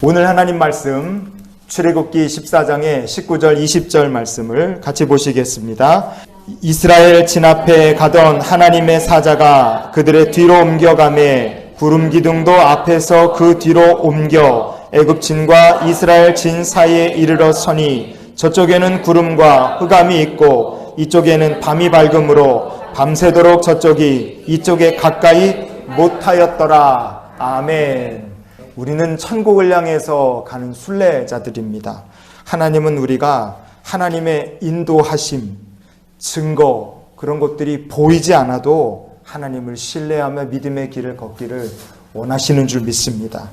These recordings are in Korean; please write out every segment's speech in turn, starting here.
오늘 하나님 말씀 출애굽기 14장의 19절 20절 말씀을 같이 보시겠습니다. 이스라엘 진앞에 가던 하나님의 사자가 그들의 뒤로 옮겨가매 구름 기둥도 앞에서 그 뒤로 옮겨 애굽진과 이스라엘 진 사이에 이르러 서니 저쪽에는 구름과 흑암이 있고 이쪽에는 밤이 밝음으로 밤새도록 저쪽이 이쪽에 가까이 못하였더라. 아멘. 우리는 천국을 향해서 가는 순례자들입니다. 하나님은 우리가 하나님의 인도하심, 증거 그런 것들이 보이지 않아도 하나님을 신뢰하며 믿음의 길을 걷기를 원하시는 줄 믿습니다.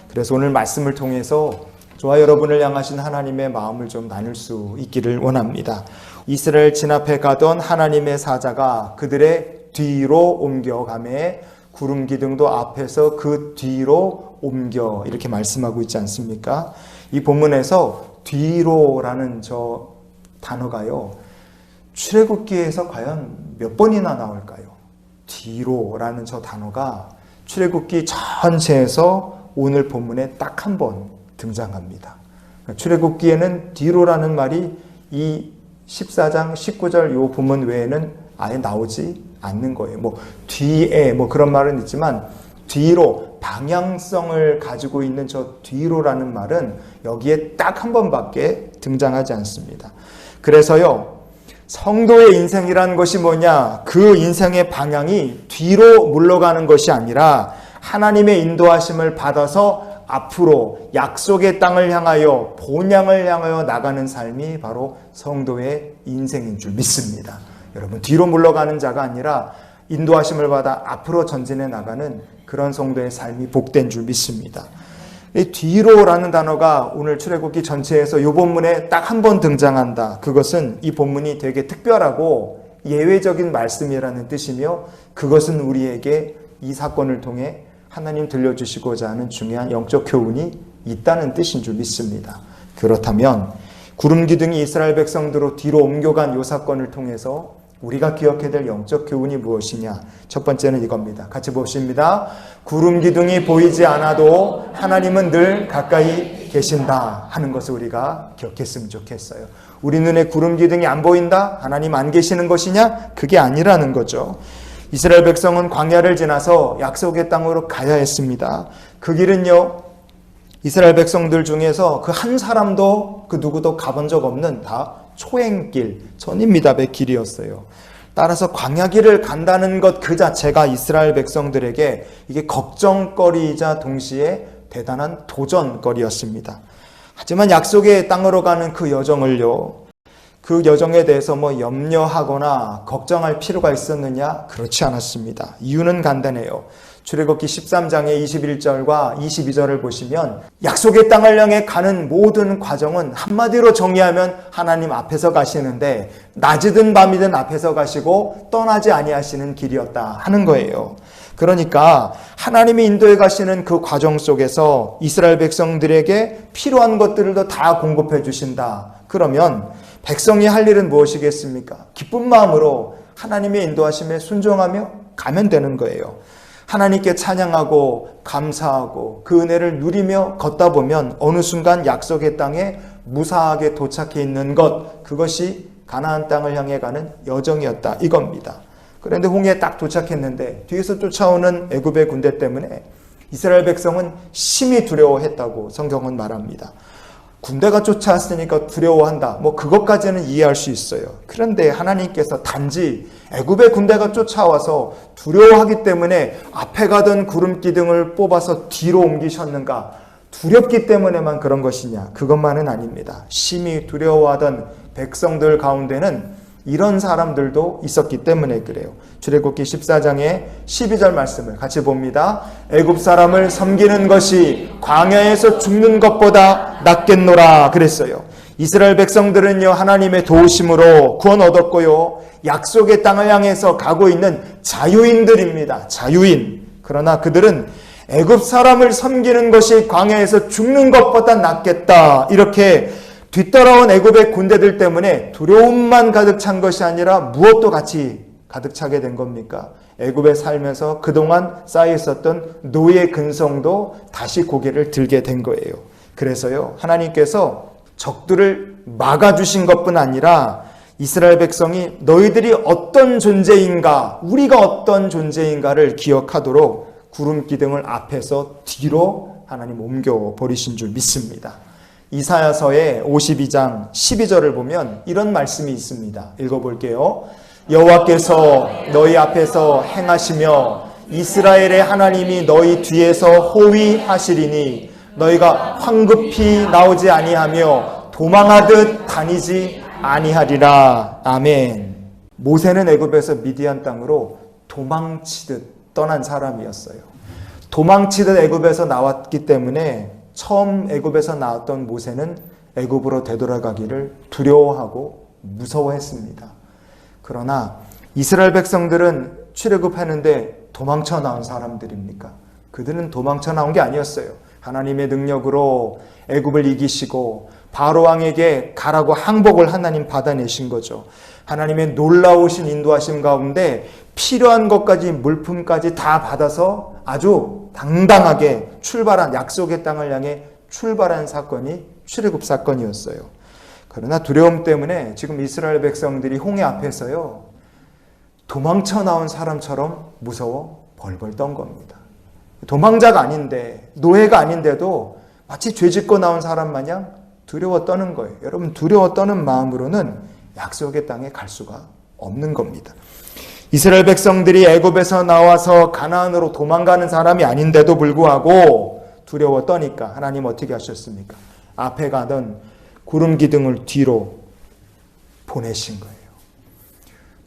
그래서 오늘 말씀을 통해서 저와 여러분을 향하신 하나님의 마음을 좀 나눌 수 있기를 원합니다. 이스라엘 진앞에 가던 하나님의 사자가 그들의 뒤로 옮겨가매 구름 기둥도 앞에서 그 뒤로 옮겨 이렇게 말씀하고 있지 않습니까? 이 본문에서 뒤로라는 저 단어가요. 출애굽기에서 과연 몇 번이나 나올까요? 뒤로라는 저 단어가 출애굽기 전체에서 오늘 본문에 딱 한 번 등장합니다. 출애굽기에는 뒤로라는 말이 이 14장 19절 요 본문 외에는 아예 나오지 않는 거예요. 뒤에 그런 말은 있지만 뒤로 방향성을 가지고 있는 저 뒤로라는 말은 여기에 딱 한 번밖에 등장하지 않습니다. 그래서요, 성도의 인생이라는 것이 뭐냐? 그 인생의 방향이 뒤로 물러가는 것이 아니라 하나님의 인도하심을 받아서 앞으로 약속의 땅을 향하여 본향을 향하여 나가는 삶이 바로 성도의 인생인 줄 믿습니다. 여러분, 뒤로 물러가는 자가 아니라 인도하심을 받아 앞으로 전진해 나가는 그런 성도의 삶이 복된 줄 믿습니다. 이 뒤로라는 단어가 오늘 출애굽기 전체에서 이 본문에 딱 한 번 등장한다. 그것은 이 본문이 되게 특별하고 예외적인 말씀이라는 뜻이며 그것은 우리에게 이 사건을 통해 하나님 들려주시고자 하는 중요한 영적 교훈이 있다는 뜻인 줄 믿습니다. 그렇다면 구름 기둥이 이스라엘 백성들로 뒤로 옮겨간 이 사건을 통해서 우리가 기억해야 될 영적 교훈이 무엇이냐? 첫 번째는 이겁니다. 같이 봅시다. 구름 기둥이 보이지 않아도 하나님은 늘 가까이 계신다 하는 것을 우리가 기억했으면 좋겠어요. 우리 눈에 구름 기둥이 안 보인다? 하나님 안 계시는 것이냐? 그게 아니라는 거죠. 이스라엘 백성은 광야를 지나서 약속의 땅으로 가야 했습니다. 그 길은요, 이스라엘 백성들 중에서 그 한 사람도 그 누구도 가본 적 없는 다 초행길, 전임미답의 길이었어요. 따라서 광야길을 간다는 것 그 자체가 이스라엘 백성들에게 이게 걱정거리이자 동시에 대단한 도전거리였습니다. 하지만 약속의 땅으로 가는 그 여정을요, 그 여정에 대해서 염려하거나 걱정할 필요가 있었느냐? 그렇지 않았습니다. 이유는 간단해요. 출애굽기 13장의 21절과 22절을 보시면 약속의 땅을 향해 가는 모든 과정은 한마디로 정의하면 하나님 앞에서 가시는데 낮이든 밤이든 앞에서 가시고 떠나지 아니하시는 길이었다 하는 거예요. 그러니까 하나님이 인도해 가시는 그 과정 속에서 이스라엘 백성들에게 필요한 것들을 다 공급해 주신다. 그러면 백성이 할 일은 무엇이겠습니까? 기쁜 마음으로 하나님의 인도하심에 순종하며 가면 되는 거예요. 하나님께 찬양하고 감사하고 그 은혜를 누리며 걷다 보면 어느 순간 약속의 땅에 무사하게 도착해 있는 것, 그것이 가나안 땅을 향해 가는 여정이었다 이겁니다. 그런데 홍해에 딱 도착했는데 뒤에서 쫓아오는 애굽의 군대 때문에 이스라엘 백성은 심히 두려워했다고 성경은 말합니다. 군대가 쫓아왔으니까 두려워한다. 그것까지는 이해할 수 있어요. 그런데 하나님께서 단지 애굽의 군대가 쫓아와서 두려워하기 때문에 앞에 가던 구름 기둥을 뽑아서 뒤로 옮기셨는가? 두렵기 때문에만 그런 것이냐? 그것만은 아닙니다. 심히 두려워하던 백성들 가운데는 이런 사람들도 있었기 때문에 그래요. 출애굽기 14장의 12절 말씀을 같이 봅니다. 애굽 사람을 섬기는 것이 광야에서 죽는 것보다 낫겠노라 그랬어요. 이스라엘 백성들은요, 하나님의 도우심으로 구원 얻었고요, 약속의 땅을 향해서 가고 있는 자유인들입니다. 자유인. 그러나 그들은 애굽 사람을 섬기는 것이 광야에서 죽는 것보다 낫겠다 이렇게 뒤따라온 애굽의 군대들 때문에 두려움만 가득 찬 것이 아니라 무엇도 같이 가득 차게 된 겁니까? 애굽에 살면서 그동안 쌓여 있었던 노예 근성도 다시 고개를 들게 된 거예요. 그래서요, 하나님께서 적들을 막아주신 것뿐 아니라 이스라엘 백성이 너희들이 어떤 존재인가, 우리가 어떤 존재인가를 기억하도록 구름 기둥을 앞에서 뒤로 하나님 옮겨버리신 줄 믿습니다. 이사야서의 52장 12절을 보면 이런 말씀이 있습니다. 읽어볼게요. 여호와께서 너희 앞에서 행하시며 이스라엘의 하나님이 너희 뒤에서 호위하시리니 너희가 황급히 나오지 아니하며 도망하듯 다니지 아니하리라. 아멘. 모세는 애굽에서 미디안 땅으로 도망치듯 떠난 사람이었어요. 도망치듯 애굽에서 나왔기 때문에 처음 애굽에서 나왔던 모세는 애굽으로 되돌아가기를 두려워하고 무서워했습니다. 그러나 이스라엘 백성들은 출애굽하는데 도망쳐 나온 사람들입니까? 그들은 도망쳐 나온 게 아니었어요. 하나님의 능력으로 애굽을 이기시고 바로 왕에게 가라고 항복을 하나님 받아내신 거죠. 하나님의 놀라우신 인도하심 가운데 필요한 것까지 물품까지 다 받아서 아주 당당하게 출발한 약속의 땅을 향해 출발한 사건이 출애굽 사건이었어요. 그러나 두려움 때문에 지금 이스라엘 백성들이 홍해 앞에서요, 도망쳐 나온 사람처럼 무서워 벌벌 떤 겁니다. 도망자가 아닌데, 노예가 아닌데도 마치 죄짓고 나온 사람 마냥 두려워 떠는 거예요. 여러분, 두려워 떠는 마음으로는 약속의 땅에 갈 수가 없는 겁니다. 이스라엘 백성들이 애굽에서 나와서 가나안으로 도망가는 사람이 아닌데도 불구하고 두려워 떠니까 하나님 어떻게 하셨습니까? 앞에 가던 구름 기둥을 뒤로 보내신 거예요.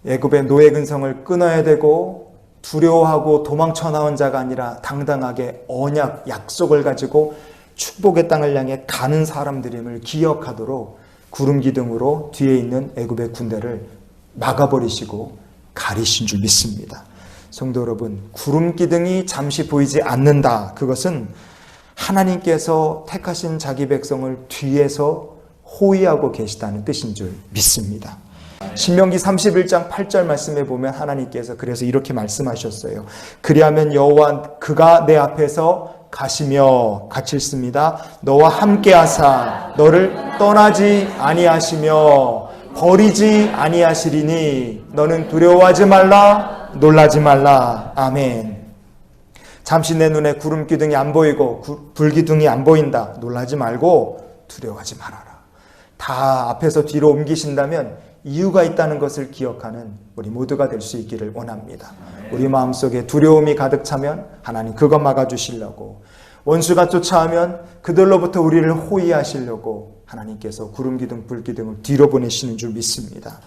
애굽의 노예 근성을 끊어야 되고 두려워하고 도망쳐 나온 자가 아니라 당당하게 언약, 약속을 가지고 축복의 땅을 향해 가는 사람들임을 기억하도록 구름 기둥으로 뒤에 있는 애굽의 군대를 막아버리시고 가리신 줄 믿습니다. 성도 여러분, 구름 기둥이 잠시 보이지 않는다. 그것은 하나님께서 택하신 자기 백성을 뒤에서 호위하고 계시다는 뜻인 줄 믿습니다. 신명기 31장 8절 말씀에 보면 하나님께서 그래서 이렇게 말씀하셨어요. 그리하면 여호와 그가 내 앞에서 가시며, 같이 읽습니다. 너와 함께 하사 너를 떠나지 아니하시며 버리지 아니하시리니 너는 두려워하지 말라, 놀라지 말라. 아멘. 잠시 내 눈에 구름 기둥이 안 보이고 불 기둥이 안 보인다. 놀라지 말고 두려워하지 말아라. 다 앞에서 뒤로 옮기신다면 이유가 있다는 것을 기억하는 우리 모두가 될 수 있기를 원합니다. 우리 마음속에 두려움이 가득 차면 하나님 그거 막아주시려고, 원수가 쫓아오면 그들로부터 우리를 호위하시려고 하나님께서 구름기둥 불기둥을 뒤로 보내시는 줄 믿습니다.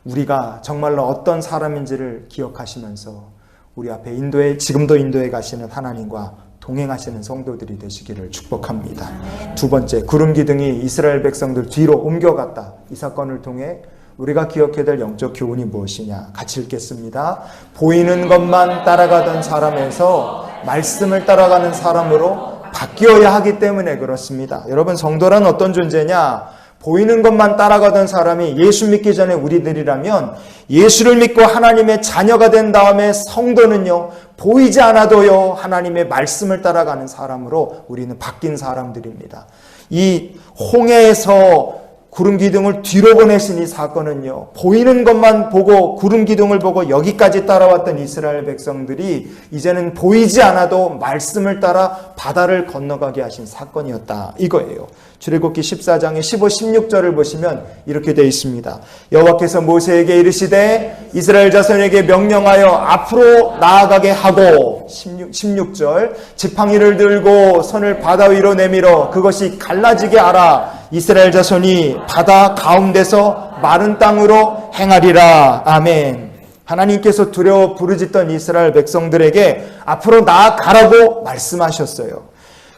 우리가 정말로 어떤 사람인지를 기억하시면서 우리 앞에 지금도 인도해 가시는 하나님과 동행하시는 성도들이 되시기를 축복합니다. 두 번째, 구름기둥이 이스라엘 백성들 뒤로 옮겨갔다. 이 사건을 통해 우리가 기억해야 될 영적 교훈이 무엇이냐? 같이 읽겠습니다. 보이는 것만 따라가던 사람에서 말씀을 따라가는 사람으로 바뀌어야 하기 때문에 그렇습니다. 여러분, 성도란 어떤 존재냐? 보이는 것만 따라가던 사람이 예수 믿기 전에 우리들이라면, 예수를 믿고 하나님의 자녀가 된 다음에 성도는요, 보이지 않아도요, 하나님의 말씀을 따라가는 사람으로 우리는 바뀐 사람들입니다. 이 홍해에서 구름 기둥을 뒤로 보내신 이 사건은요, 보이는 것만 보고 구름 기둥을 보고 여기까지 따라왔던 이스라엘 백성들이 이제는 보이지 않아도 말씀을 따라 바다를 건너가게 하신 사건이었다, 이거예요. 출애굽기 14장의 15, 16절을 보시면 이렇게 되어 있습니다. 여호와께서 모세에게 이르시되 이스라엘 자손에게 명령하여 앞으로 나아가게 하고, 16절 지팡이를 들고 손을 바다 위로 내밀어 그것이 갈라지게 하라. 이스라엘 자손이 바다 가운데서 마른 땅으로 행하리라. 아멘. 하나님께서 두려워 부르짖던 이스라엘 백성들에게 앞으로 나아가라고 말씀하셨어요.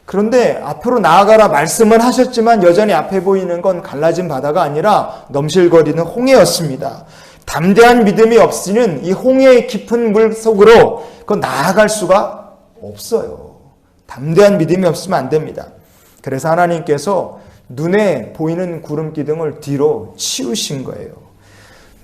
그런데 앞으로 나아가라 말씀을 하셨지만 여전히 앞에 보이는 건 갈라진 바다가 아니라 넘실거리는 홍해였습니다. 담대한 믿음이 없이는 이 홍해의 깊은 물 속으로 나아갈 수가 없어요. 담대한 믿음이 없으면 안 됩니다. 그래서 하나님께서 눈에 보이는 구름 기둥을 뒤로 치우신 거예요.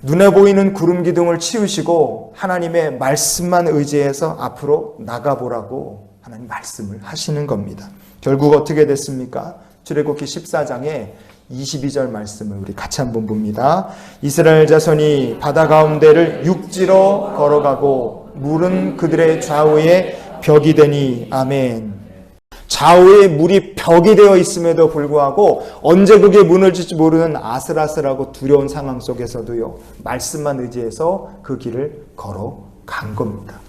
눈에 보이는 구름 기둥을 치우시고 하나님의 말씀만 의지해서 앞으로 나가보라고 하나님 말씀을 하시는 겁니다. 결국 어떻게 됐습니까? 출애굽기 14장에 22절 말씀을 우리 같이 한번 봅니다. 이스라엘 자손이 바다 가운데를 육지로 걸어가고 물은 그들의 좌우에 벽이 되니. 아멘. 좌우에 물이 벽이 되어 있음에도 불구하고 언제 그게 무너질지 모르는 아슬아슬하고 두려운 상황 속에서도요, 말씀만 의지해서 그 길을 걸어간 겁니다.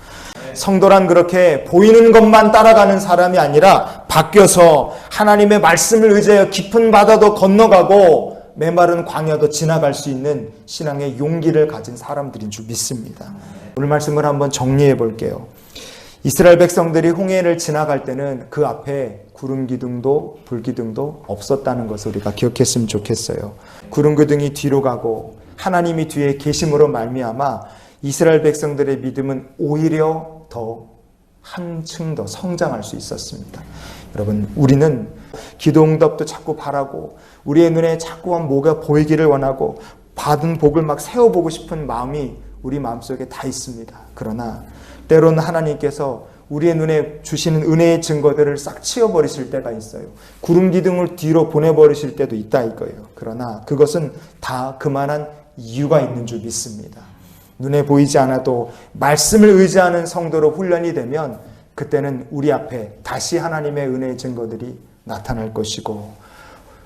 성도란 그렇게 보이는 것만 따라가는 사람이 아니라 바뀌어서 하나님의 말씀을 의지하여 깊은 바다도 건너가고 메마른 광야도 지나갈 수 있는 신앙의 용기를 가진 사람들인 줄 믿습니다. 오늘 말씀을 한번 정리해 볼게요. 이스라엘 백성들이 홍해를 지나갈 때는 그 앞에 구름 기둥도 불 기둥도 없었다는 것을 우리가 기억했으면 좋겠어요. 구름 기둥이 뒤로 가고 하나님이 뒤에 계심으로 말미암아 이스라엘 백성들의 믿음은 오히려 더 한층 더 성장할 수 있었습니다. 여러분, 우리는 기도 응답도 자꾸 바라고 우리의 눈에 자꾸만 뭐가 보이기를 원하고 받은 복을 막 세워보고 싶은 마음이 우리 마음속에 다 있습니다. 그러나 때로는 하나님께서 우리의 눈에 주시는 은혜의 증거들을 싹 치워버리실 때가 있어요. 구름 기둥을 뒤로 보내버리실 때도 있다 이거예요. 그러나 그것은 다 그만한 이유가 있는 줄 믿습니다. 눈에 보이지 않아도 말씀을 의지하는 성도로 훈련이 되면 그때는 우리 앞에 다시 하나님의 은혜의 증거들이 나타날 것이고,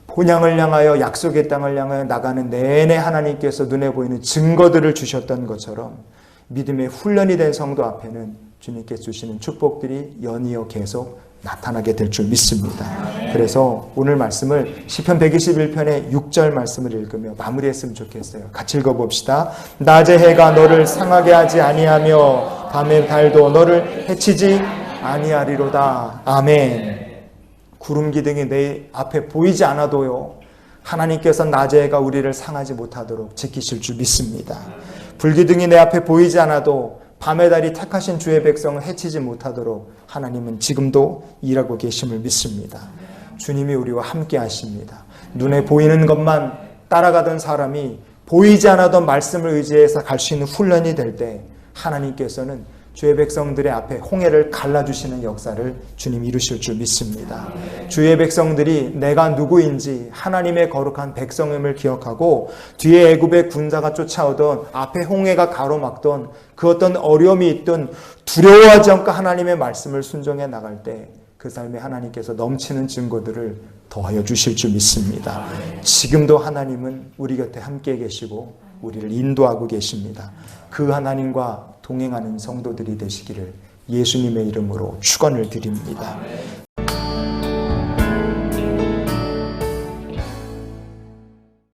본향을 향하여 약속의 땅을 향하여 나가는 내내 하나님께서 눈에 보이는 증거들을 주셨던 것처럼 믿음의 훈련이 된 성도 앞에는 주님께 주시는 축복들이 연이어 계속 나타나게 될 줄 믿습니다. 그래서 오늘 말씀을 시편 121편의 6절 말씀을 읽으며 마무리했으면 좋겠어요. 같이 읽어봅시다. 낮의 해가 너를 상하게 하지 아니하며 밤의 달도 너를 해치지 아니하리로다. 아멘. 구름 기둥이 내 앞에 보이지 않아도요, 하나님께서 낮의 해가 우리를 상하지 못하도록 지키실 줄 믿습니다. 불기둥이 내 앞에 보이지 않아도 밤의 달이 택하신 주의 백성을 해치지 못하도록 하나님은 지금도 일하고 계심을 믿습니다. 주님이 우리와 함께 하십니다. 눈에 보이는 것만 따라가던 사람이 보이지 않아도 말씀을 의지해서 갈 수 있는 훈련이 될 때 하나님께서는 주의 백성들의 앞에 홍해를 갈라주시는 역사를 주님 이루실 줄 믿습니다. 주의 백성들이 내가 누구인지 하나님의 거룩한 백성임을 기억하고 뒤에 애굽의 군사가 쫓아오던 앞에 홍해가 가로막던 그 어떤 어려움이 있든 두려워하지 않고 하나님의 말씀을 순종해 나갈 때 그 삶에 하나님께서 넘치는 증거들을 더하여 주실 줄 믿습니다. 지금도 하나님은 우리 곁에 함께 계시고 우리를 인도하고 계십니다. 그 하나님과 동행하는 성도들이 되시기를 예수님의 이름으로 축원을 드립니다.